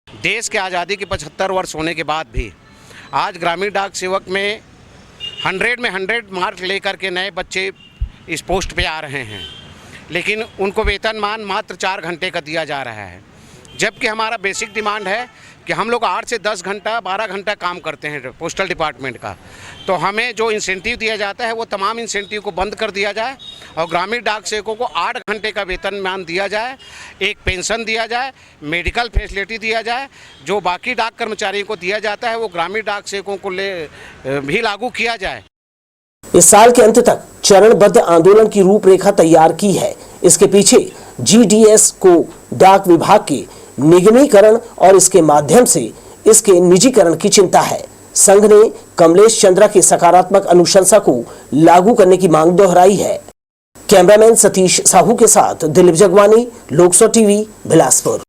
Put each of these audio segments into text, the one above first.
देश के आज़ादी के 75 वर्ष होने के बाद भी आज ग्रामीण डाक सेवक में 100 में 100 मार्क लेकर के नए बच्चे इस पोस्ट पे आ रहे हैं, लेकिन उनको वेतनमान मात्र 4 घंटे का दिया जा रहा है। जबकि हमारा बेसिक डिमांड है कि हम लोग 8 से 10 घंटा 12 घंटा काम करते हैं पोस्टल डिपार्टमेंट का, तो हमें जो इंसेंटिव दिया जाता है वो तमाम इंसेंटिव को बंद कर दिया जाए और ग्रामीण डाक सेवकों को 8 घंटे का वेतनमान दिया जाए, एक पेंशन दिया जाए, मेडिकल फैसिलिटी दिया जाए। जो बाकी डाक कर्मचारियों को दिया जाता है वो ग्रामीण डाक सेवकों को भी लागू किया जाए। इस साल के अंत तक चरणबद्ध आंदोलन की रूपरेखा तैयार की है। इसके पीछे GDS को डाक विभाग के निगमीकरण और इसके माध्यम से इसके निजीकरण की चिंता है। संघ ने कमलेश चंद्रा की सकारात्मक अनुशंसा को लागू करने की मांग दोहराई है। कैमरामैन सतीश साहू के साथ Dilip Jagwani, Lok Sabha TV, Bilaspur.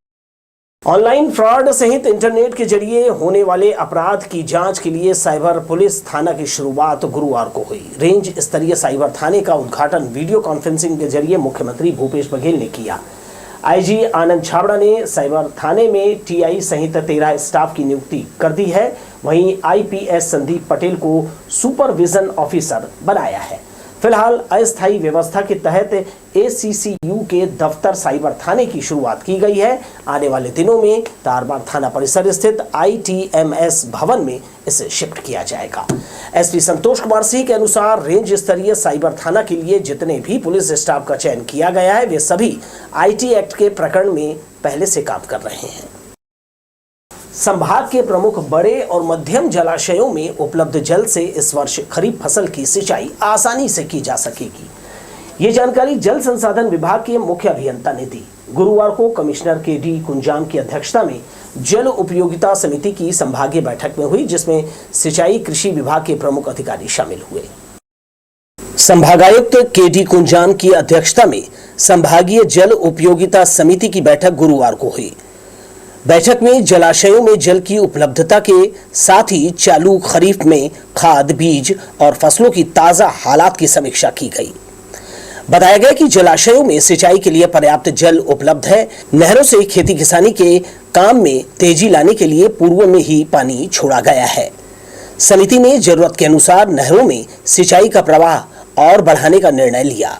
Online fraud सहित इंटरनेट के जरिए होने वाले अपराध की जांच के लिए साइबर पुलिस थाना की शुरुआत गुरुवार को हुई। रेंज स्तरीय साइबर थाने का उद्घाटन वीडियो कॉन्फ्रेंसिंग के जरिए मुख्यमंत्री भूपेश बघेल ने किया। IG आनंद छाबड़ा ने साइबर थाने में TI सहित 13 स्टाफ की नियुक्ति कर दी है। वहीं IPS संदीप पटेल को सुपरविजन ऑफिसर बनाया है। फिलहाल अस्थायी व्यवस्था के तहत ACCU के दफ्तर साइबर थाने की शुरुआत की गई है। आने वाले दिनों में तारबाग थाना परिसर स्थित ITMS भवन में इसे शिफ्ट किया जाएगा। SP संतोष कुमार सिंह के अनुसार रेंज स्तरीय साइबर थाना के लिए जितने भी पुलिस स्टाफ का चयन किया गया है वे सभी IT एक्ट के प्रकरण में पहले से काम कर रहे हैं। संभाग के प्रमुख बड़े और मध्यम जलाशयों में उपलब्ध जल से इस वर्ष खरीफ फसल की सिंचाई आसानी से की जा सकेगी। ये जानकारी जल संसाधन विभाग के मुख्य अभियंता ने दी। गुरुवार को कमिश्नर KD कुंजाम की अध्यक्षता में जल उपयोगिता समिति की संभागीय बैठक में हुई, जिसमें सिंचाई कृषि विभाग के प्रमुख अधिकारी शामिल हुए। संभागायुक्त KD कुंजाम की अध्यक्षता में संभागीय जल उपयोगिता समिति की बैठक गुरुवार को हुई। बैठक में जलाशयों में जल की उपलब्धता के साथ ही चालू खरीफ में खाद, बीज और फसलों की ताजा हालात की समीक्षा की गई। बताया गया कि जलाशयों में सिंचाई के लिए पर्याप्त जल उपलब्ध है। नहरों से खेती किसानी के काम में तेजी लाने के लिए पूर्व में ही पानी छोड़ा गया है। समिति ने जरूरत के अनुसार नहरों में सिंचाई का प्रवाह और बढ़ाने का निर्णय लिया।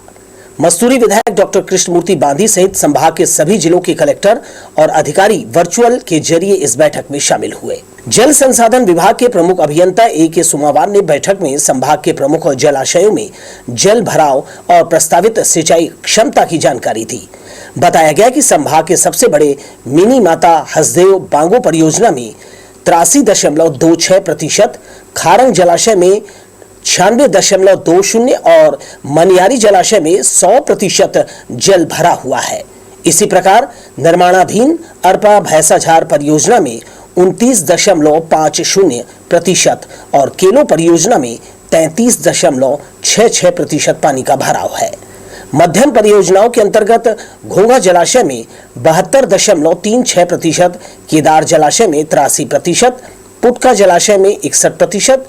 मस्तूरी विधायक डॉक्टर कृष्णमूर्ति बांधी सहित संभाग के सभी जिलों के कलेक्टर और अधिकारी वर्चुअल के जरिए इस बैठक में शामिल हुए। जल संसाधन विभाग के प्रमुख अभियंता AK सुमावार ने बैठक में संभाग के प्रमुख जलाशयों में जल भराव और प्रस्तावित सिंचाई क्षमता की जानकारी दी। बताया गया कि संभाग के सबसे बड़े मिनी माता हसदेव बांगो परियोजना में 83.26%, खारंग जलाशय में 96.20 और मनियारी जलाशय में 100% जल भरा हुआ है। इसी प्रकार निर्माणाधीन अरपा भैंसाझार परियोजना में 29.50% और केलो परियोजना में 33.66% पानी का भराव है। मध्यम परियोजनाओं के अंतर्गत घोंघा जलाशय में 72.36%, केदार जलाशय में 83%, पुटका जलाशय में 61%,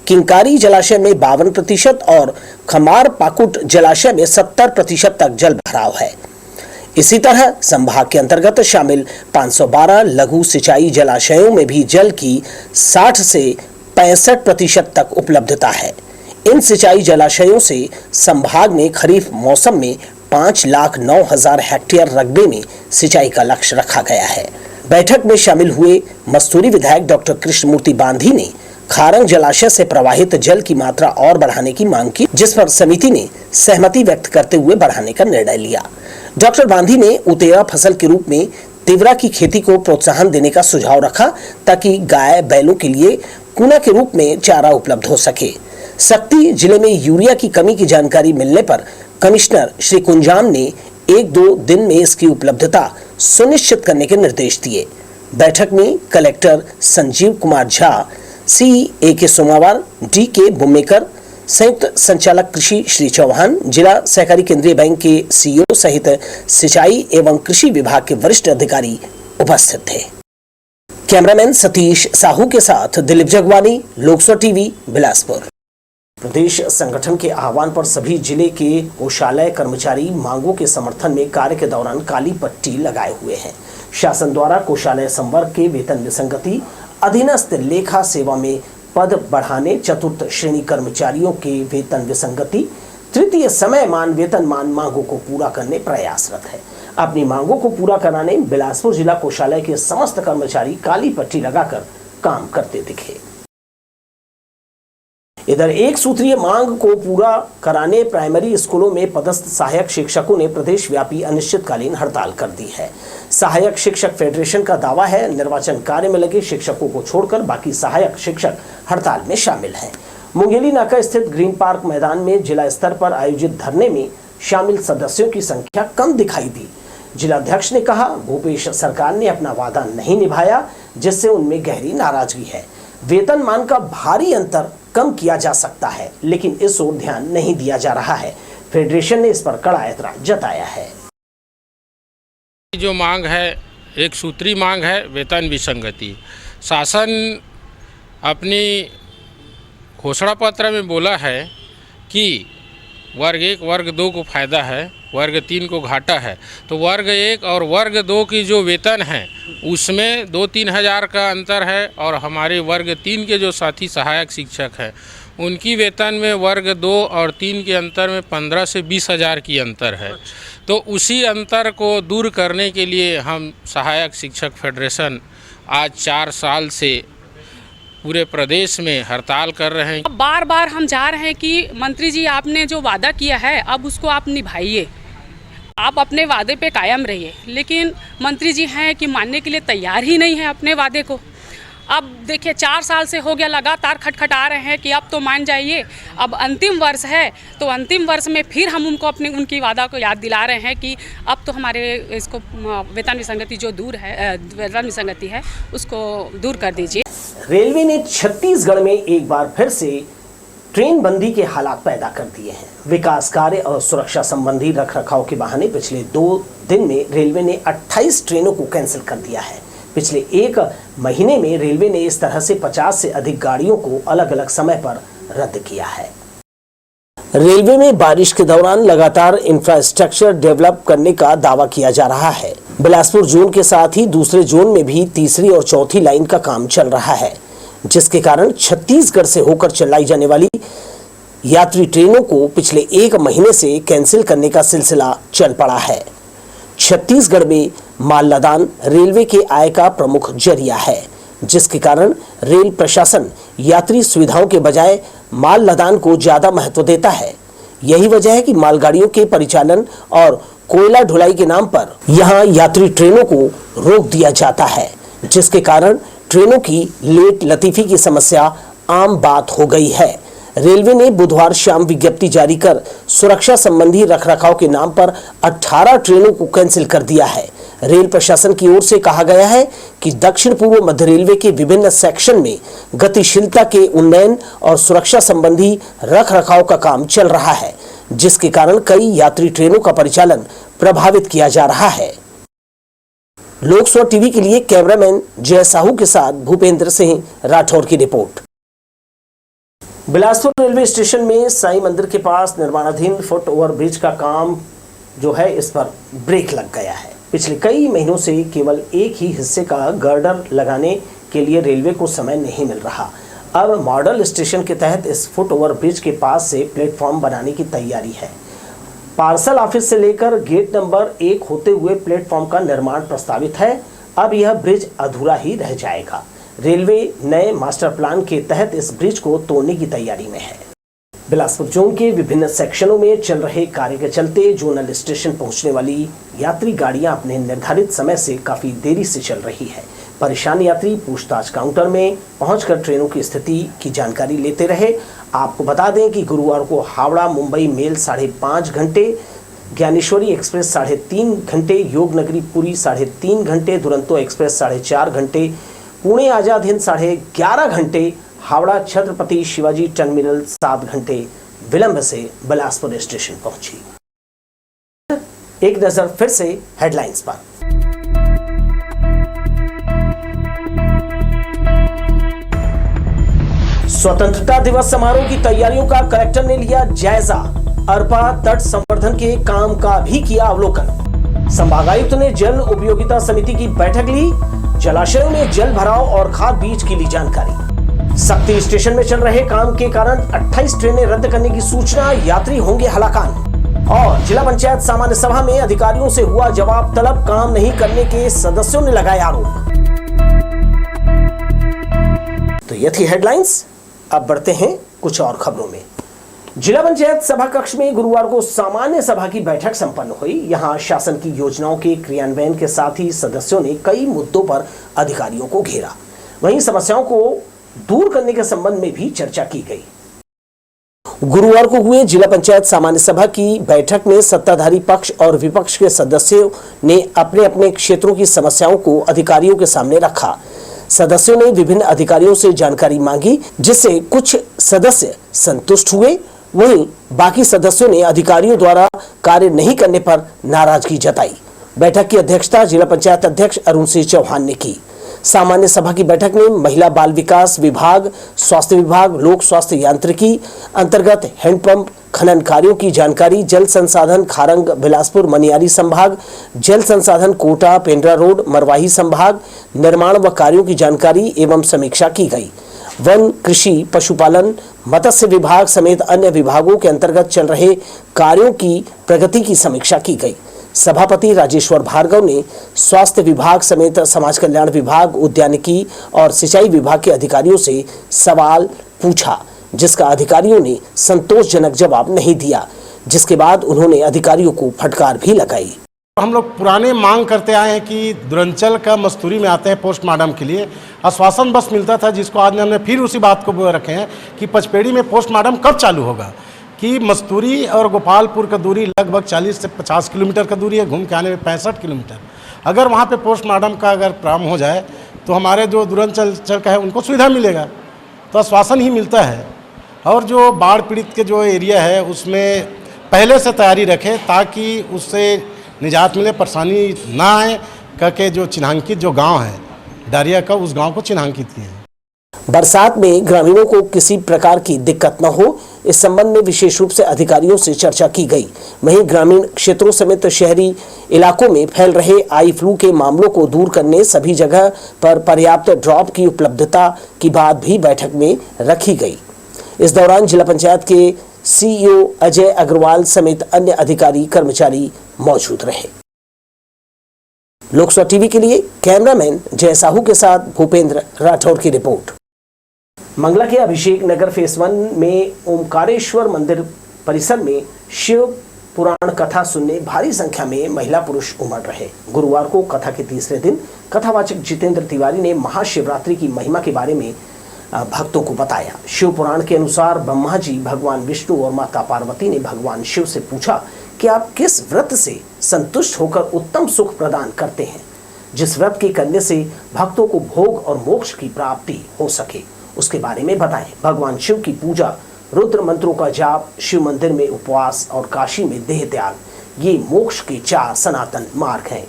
किंकारी जलाशय में 52% और खमार पाकुट जलाशय में 70% तक जल भराव है। इसी तरह संभाग के अंतर्गत शामिल 512 लघु सिंचाई जलाशयों में भी जल की 60 से 65% तक उपलब्धता है। इन सिंचाई जलाशयों से संभाग में खरीफ मौसम में 5,09,000 हेक्टेयर रकबे में सिंचाई का लक्ष्य रखा गया है। बैठक में शामिल हुए मस्तूरी विधायक डॉक्टर कृष्णमूर्ति बांधी ने खारंग जलाशय से प्रवाहित जल की मात्रा और बढ़ाने की मांग की, जिस पर समिति ने सहमति व्यक्त करते हुए बढ़ाने का निर्णय लिया। डॉक्टर बांधी ने उतेरा फसल के रूप में तिवरा की खेती को प्रोत्साहन देने का सुझाव रखा, ताकि गाय बैलों के लिए कूना के रूप में चारा उपलब्ध हो सके। सक्ती जिले में यूरिया की कमी की जानकारी मिलने पर कमिश्नर श्री कुंजाम ने 1-2 दिन में इसकी उपलब्धता सुनिश्चित करने के निर्देश दिए। बैठक में कलेक्टर संजीव कुमार झा, AK सोमावार, DK बुम्मेकर, संयुक्त संचालक कृषि श्री चौहान, जिला सहकारी केंद्रीय बैंक के CEO सहित सिंचाई एवं कृषि विभाग के वरिष्ठ अधिकारी उपस्थित थे। कैमरामैन सतीश साहू के साथ दिलीप जगवानी, लोकसभा टीवी, बिलासपुर। प्रदेश संगठन के आह्वान पर सभी जिले के कोषालय कर्मचारी मांगों के समर्थन में कार्य के दौरान काली पट्टी लगाए हुए हैं। शासन द्वारा कोषालय संवर्ग के वेतन विसंगति, अधीनस्थ लेखा सेवा में पद बढ़ाने, चतुर्थ श्रेणी कर्मचारियों के वेतन विसंगति, तृतीय समयमान वेतनमान मांगों को पूरा करने प्रयासरत है। अपनी मांगों को पूरा कराने बिलासपुर जिला कोषालय के समस्त कर्मचारी काली पट्टी लगाकर काम करते दिखे। इधर एक सूत्रीय मांग को पूरा कराने प्राइमरी स्कूलों में पदस्थ सहायक शिक्षकों ने प्रदेश व्यापी अनिश्चितकालीन हड़ताल कर दी है। सहायक शिक्षक फेडरेशन का दावा है, निर्वाचन कार्य में लगे शिक्षकों को छोड़कर बाकी सहायक शिक्षक हड़ताल में शामिल हैं। मुंगेली नाका स्थित ग्रीन पार्क मैदान में जिला स्तर पर आयोजित धरने में शामिल सदस्यों की संख्या कम दिखाई दी। जिलाध्यक्ष ने कहा, भूपेश सरकार ने अपना वादा नहीं निभाया, जिससे उनमें गहरी नाराजगी है। वेतनमान का भारी अंतर कम किया जा सकता है, लेकिन इस ओर ध्यान नहीं दिया जा रहा है। फेडरेशन ने इस पर कड़ा ऐतराज जताया है। जो मांग है, एक सूत्री मांग है, वेतन विसंगति। शासन अपनी घोषणा पत्र में बोला है कि वर्ग 1 वर्ग 2 को फायदा है, वर्ग 3 को घाटा है। तो वर्ग 1 और वर्ग 2 की जो वेतन है उसमें 2-3 हज़ार का अंतर है, और हमारे वर्ग 3 के जो साथी सहायक शिक्षक हैं उनकी वेतन में वर्ग 2 और 3 के अंतर में 15 से 20 हज़ार की अंतर है। तो उसी अंतर को दूर करने के लिए हम सहायक शिक्षक फेडरेशन आज 4 साल से पूरे प्रदेश में हड़ताल कर रहे हैं। अब बार बार हम जा रहे हैं कि मंत्री जी आपने जो वादा किया है अब उसको आप निभाइए, आप अपने वादे पे कायम रहिए। लेकिन मंत्री जी हैं कि मानने के लिए तैयार ही नहीं है अपने वादे को। अब देखिए 4 साल से हो गया लगातार खटखटा रहे हैं कि अब तो मान जाइए, अब अंतिम वर्ष है तो अंतिम वर्ष में फिर हम उनकी वादा को याद दिला रहे हैं कि अब तो हमारे इसको वेतन विसंगति जो दूर है, वेतन विसंगति है उसको दूर कर दीजिए। रेलवे ने छत्तीसगढ़ में एक बार फिर से ट्रेन बंदी के हालात पैदा कर दिए हैं। विकास कार्य और सुरक्षा संबंधी रखरखाव के बहाने पिछले 2 दिन में रेलवे ने 28 ट्रेनों को कैंसिल कर दिया है। पिछले 1 महीने में रेलवे ने इस तरह से 50 से अधिक गाड़ियों को अलग अलग समय पर रद्द किया है। रेलवे में बारिश के दौरान लगातार इंफ्रास्ट्रक्चर डेवलप करने का दावा किया जा रहा है। बिलासपुर जोन के साथ ही दूसरे जोन में भी तीसरी और चौथी लाइन का काम चल रहा है, जिसके कारण छत्तीसगढ़ से होकर चलाई जाने वाली यात्री ट्रेनों को पिछले 1 महीने से कैंसिल करने का सिलसिला चल पड़ा है। छत्तीसगढ़ में माल लदान रेलवे के आय का प्रमुख जरिया है, जिसके कारण रेल प्रशासन यात्री सुविधाओं के बजाय माल लदान को ज्यादा महत्व देता है। यही वजह है कि मालगाड़ियों के परिचालन और कोयला ढुलाई के नाम पर यहां यात्री ट्रेनों को रोक दिया जाता है, जिसके कारण ट्रेनों की लेट लतीफी की समस्या आम बात हो गई है। रेलवे ने बुधवार शाम विज्ञप्ति जारी कर सुरक्षा संबंधी रखरखाव के नाम पर 18 ट्रेनों को कैंसिल कर दिया है। रेल प्रशासन की ओर से कहा गया है कि दक्षिण पूर्व मध्य रेलवे के विभिन्न सेक्शन में गतिशीलता के उन्नयन और सुरक्षा संबंधी रखरखाव का काम चल रहा है, जिसके कारण कई यात्री ट्रेनों का परिचालन प्रभावित किया जा रहा है। लोक स्वर टीवी के लिए कैमरामैन जय साहू के साथ भूपेंद्र सिंह राठौर की रिपोर्ट। बिलासपुर रेलवे स्टेशन में साईं मंदिर के पास निर्माणाधीन फुट ओवर ब्रिज का काम जो है इस पर ब्रेक लग गया है। पिछले कई महीनों से केवल एक ही हिस्से का गर्डर लगाने के लिए रेलवे को समय नहीं मिल रहा। अब मॉडल स्टेशन के तहत इस फुट ओवर ब्रिज के पास से प्लेटफॉर्म बनाने की तैयारी है। पार्सल ऑफिस से लेकर गेट नंबर 1 होते हुए प्लेटफॉर्म का निर्माण प्रस्तावित है। अब यह ब्रिज अधूरा ही रह जाएगा। रेलवे नए मास्टर प्लान के तहत इस ब्रिज को तोड़ने की तैयारी में है। बिलासपुर जोन के विभिन्न सेक्शनों में चल रहे कार्य के चलते जोनल स्टेशन पहुंचने वाली यात्री गाड़ियां अपने निर्धारित समय से काफी देरी से चल रही है। परेशान यात्री पूछताछ काउंटर में पहुंचकर ट्रेनों की स्थिति की जानकारी लेते रहे। आपको बता दें कि गुरुवार को हावड़ा मुंबई मेल 5.5 घंटे, ज्ञानेश्वरी एक्सप्रेस 3.5 घंटे, योगनगरी पुरी 3.5 घंटे, दुरंतो एक्सप्रेस 4.5 घंटे, पुणे आजाद हिंद 11.5 घंटे, हावड़ा छत्रपति शिवाजी टर्मिनल 7 घंटे विलंब से बिलासपुर स्टेशन पहुंची। एक नजर फिर से हेडलाइंस पर। स्वतंत्रता दिवस समारोह की तैयारियों का कलेक्टर ने लिया जायजा। अरपा तट संवर्धन के काम का भी किया अवलोकन। संभागायुक्त ने जल उपयोगिता समिति की बैठक ली। जलाशयों में जल भराव और खाद बीज की ली जानकारी। सक्ती स्टेशन में चल रहे काम के कारण 28 ट्रेनें रद्द करने की सूचना, यात्री होंगे हलाकान। और जिला पंचायत सामान्य सभा में अधिकारियों से हुआ जवाब तलब, काम नहीं करने के सदस्यों ने लगाए आरोप। तो ये थी हेडलाइंस। अब बढ़ते हैं कुछ और खबरों में। जिला पंचायत सभा कक्ष में गुरुवार को सामान्य सभा की बैठक संपन्न हुई। यहां शासन की योजनाओं के क्रियान्वयन के साथ ही सदस्यों ने कई मुद्दों पर अधिकारियों को घेरा। वहीं समस्याओं को दूर करने के संबंध में भी चर्चा की गई। गुरुवार को हुए जिला पंचायत सामान्य सभा की बैठक में सत्ताधारी पक्ष और विपक्ष के सदस्यों ने अपने अपने क्षेत्रों की समस्याओं को अधिकारियों के सामने रखा। सदस्यों ने विभिन्न अधिकारियों से जानकारी मांगी, जिससे कुछ सदस्य संतुष्ट हुए, वहीं बाकी सदस्यों ने अधिकारियों द्वारा कार्य नहीं करने पर नाराजगी जताई। बैठक की अध्यक्षता जिला पंचायत अध्यक्ष अरुण सिंह चौहान ने की। सामान्य सभा की बैठक में महिला बाल विकास विभाग, स्वास्थ्य विभाग, लोक स्वास्थ्य यांत्रिकी अंतर्गत हैंडपंप खनन कार्यों की जानकारी, जल संसाधन खारंग बिलासपुर मनियारी संभाग, जल संसाधन कोटा पेंड्रा रोड मरवाही संभाग, निर्माण व कार्यों की जानकारी एवं समीक्षा की गई। वन, कृषि, पशुपालन, मत्स्य विभाग समेत अन्य विभागों के अंतर्गत चल रहे कार्यों की प्रगति की समीक्षा की गई। सभापति राजेश्वर भार्गव ने स्वास्थ्य विभाग समेत समाज कल्याण विभाग, उद्यानिकी और सिंचाई विभाग के अधिकारियों से सवाल पूछा, जिसका अधिकारियों ने संतोषजनक जवाब नहीं दिया, जिसके बाद उन्होंने अधिकारियों को फटकार भी लगाई। हम लोग पुराने मांग करते आए हैं कि दुरंचल का मस्तूरी में आते हैं पोस्टमार्टम के लिए, आश्वासन बस मिलता था, जिसको आज हमने फिर उसी बात को रखे हैं कि पचपेड़ी में पोस्टमार्टम कब चालू होगा। कि मस्तूरी और गोपालपुर का दूरी लगभग 40 से 50 किलोमीटर का दूरी है, घूम के आने में 65 किलोमीटर। अगर वहाँ पे पोस्टमार्टम का अगर प्रारंभ हो जाए तो हमारे जो दूरांचल का है उनको सुविधा मिलेगा, तो आश्वासन ही मिलता है। और जो बाढ़ पीड़ित के जो एरिया है उसमें पहले से तैयारी रखें ताकि उससे निजात मिले, परेशानी ना आए, करके जो चिन्हांकित जो गांव है डारिया का, उस गांव को चिन्हांकित किए हैं। बरसात में ग्रामीणों को किसी प्रकार की दिक्कत न हो, इस संबंध में विशेष रूप से अधिकारियों से चर्चा की गई। वहीं ग्रामीण क्षेत्रों समेत शहरी इलाकों में फैल रहे आई फ्लू के मामलों को दूर करने सभी जगह पर पर्याप्त ड्रॉप की उपलब्धता की बात भी बैठक में रखी गई। इस दौरान जिला पंचायत के सीईओ अजय अग्रवाल समेत अन्य अधिकारी कर्मचारी मौजूद रहे। लोकसभा टीवी के लिए कैमरामैन जय साहू के साथ भूपेंद्र राठौर की रिपोर्ट। मंगला के अभिषेक नगर फेस 1 में ओमकारेश्वर मंदिर परिसर में शिव पुराण कथा सुनने भारी संख्या में महिला पुरुष उमड़ रहे। गुरुवार को कथा के तीसरे दिन कथावाचक जितेंद्र तिवारी ने महाशिवरात्रि की महिमा के बारे में भक्तों को बताया। शिव पुराण के अनुसार ब्रह्मा जी भगवान विष्णु और माता पार्वती ने भगवान शिव से पूछा कि आप किस व्रत से संतुष्ट होकर उत्तम सुख प्रदान करते हैं, जिस व्रत के करने से भक्तों को भोग और मोक्ष की प्राप्ति हो सके, उसके बारे में बताएं। भगवान शिव की पूजा, रुद्र मंत्रों का जाप, शिव मंदिर में उपवास और काशी में देह त्याग, ये मोक्ष के 4 सनातन मार्ग हैं।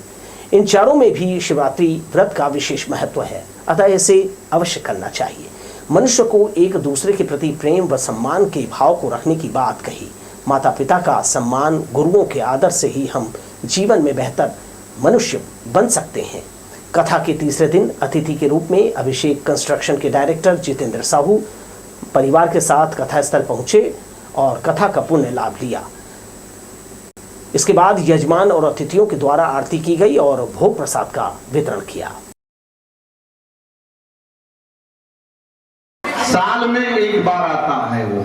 इन चारों में भी शिवरात्रि व्रत का विशेष महत्व है, अतः इसे अवश्य करना चाहिए। मनुष्य को एक दूसरे के प्रति प्रेम व सम्मान के भाव को रखने की बात कही। माता पिता का सम्मान, गुरुओं के आदर से ही हम जीवन में बेहतर मनुष्य बन सकते हैं। कथा के तीसरे दिन अतिथि के रूप में अभिषेक कंस्ट्रक्शन के डायरेक्टर जितेंद्र साहू परिवार के साथ कथा स्थल पहुंचे और कथा का पुण्य लाभ लिया। इसके बाद यजमान और अतिथियों के द्वारा आरती की गई और भोग प्रसाद का वितरण किया। साल में एक बार आता है वो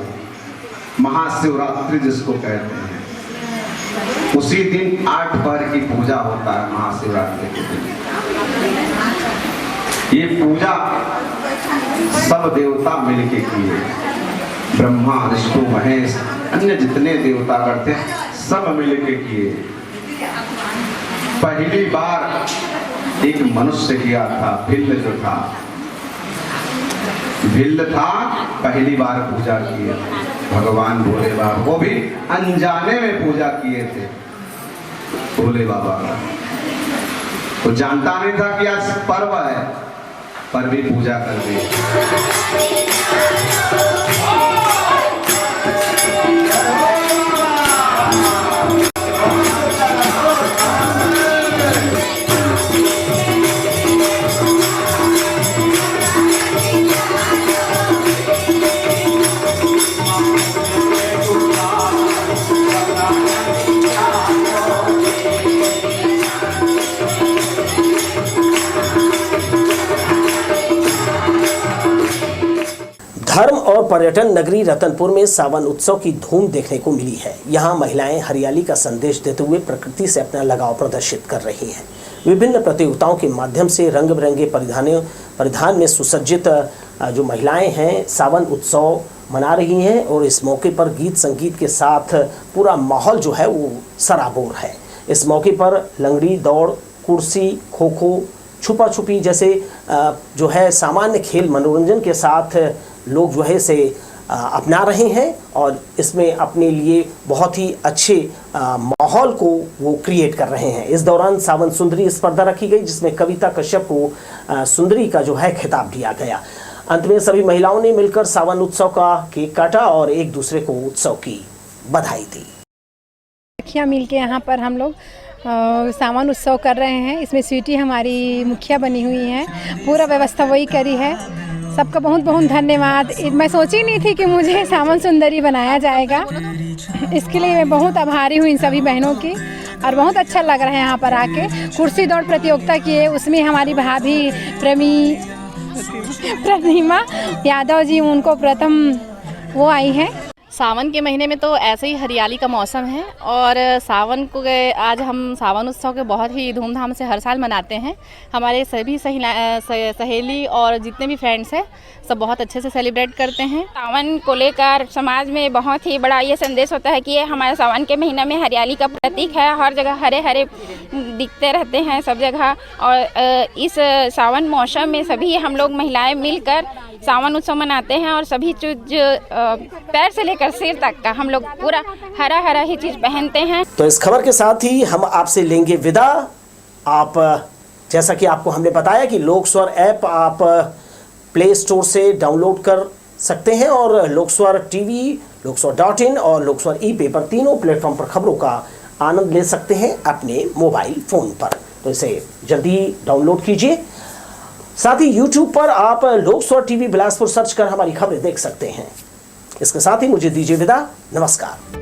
महाशिवरात्रि जिसको कहते हैं। उसी दिन 8 बार की पूजा होता है महाशिवरात्रि के दिन। ये पूजा सब देवता मिलके किए, ब्रह्मा विष्णु महेश अन्य जितने देवता करते सब मिलके किए। पहली बार एक मनुष्य किया था, भिल्ल जो था, भिल्ल था, पहली बार पूजा किए भगवान भोले बाबा, वो भी अनजाने में पूजा किए थे भोले बाबा का। वो जानता नहीं था कि आज पर्व है, पर भी पूजा कर दी। धर्म और पर्यटन नगरी रतनपुर में सावन उत्सव की धूम देखने को मिली है। यहाँ महिलाएं हरियाली का संदेश देते हुए प्रकृति से अपना लगाव प्रदर्शित कर रही हैं। विभिन्न प्रतियोगिताओं के माध्यम से रंग बिरंगे परिधान में सुसज्जित जो महिलाएं हैं सावन उत्सव मना रही हैं और इस मौके पर गीत संगीत के साथ पूरा माहौल जो है वो सराबोर है। इस मौके पर लंगड़ी दौड़, कुर्सी, खो खो, छुपा छुपी जैसे जो है सामान्य खेल मनोरंजन के साथ लोग जो है इसे अपना रहे हैं और इसमें अपने लिए बहुत ही अच्छे माहौल को वो क्रिएट कर रहे हैं। इस दौरान सावन सुंदरी स्पर्धा रखी गई जिसमें कविता कश्यप को सुंदरी का जो है खिताब दिया गया। अंत में सभी महिलाओं ने मिलकर सावन उत्सव का केक काटा और एक दूसरे को उत्सव की बधाई दी। मुखिया मिलके यहाँ पर हम लोग सावन उत्सव कर रहे हैं। इसमें स्वीटी हमारी मुखिया बनी हुई है, पूरा व्यवस्था वही करी है सबका बहुत बहुत धन्यवाद। मैं सोची नहीं थी कि मुझे सावन सुंदरी बनाया जाएगा। इसके लिए मैं बहुत आभारी हूँ इन सभी बहनों की, और बहुत अच्छा लग रहा है यहाँ पर आके। कुर्सी दौड़ प्रतियोगिता किए, उसमें हमारी भाभी प्रतिमा यादव जी, उनको प्रथम वो आई है। सावन के महीने में तो ऐसे ही हरियाली का मौसम है, और सावन को आज हम सावन उत्सव के बहुत ही धूमधाम से हर साल मनाते हैं। हमारे सभी सहेली और जितने भी फ्रेंड्स हैं सब बहुत अच्छे से सेलिब्रेट करते हैं। सावन को लेकर समाज में बहुत ही बड़ा ये संदेश होता है कि ये हमारे सावन के महीने में हरियाली का प्रतीक है। हर जगह हरे हरे दिखते रहते हैं सब जगह, और इस सावन मौसम में सभी हम लोग महिलाएं मिलकर सावन उत्सव मनाते हैं, और सभी चीज पैर से लेकर सिर तक का हम लोग पूरा हरा हरा ही चीज पहनते हैं। तो इस खबर के साथ ही हम आपसे लेंगे विदा। आप जैसा कि आपको हमने बताया कि लोकस्वर ऐप आप प्ले स्टोर से डाउनलोड कर सकते हैं, और लोकस्वर टीवी, लोकस्वर.in और लोकस्वर ई-पेपर तीनों प्लेटफॉर्म पर खबरों का आनंद ले सकते हैं अपने मोबाइल फोन पर। तो इसे जल्दी डाउनलोड कीजिए। साथ ही YouTube पर आप लोकस्वर टीवी बिलासपुर सर्च कर हमारी खबरें देख सकते हैं। इसके साथ ही मुझे दीजिए विदा। नमस्कार।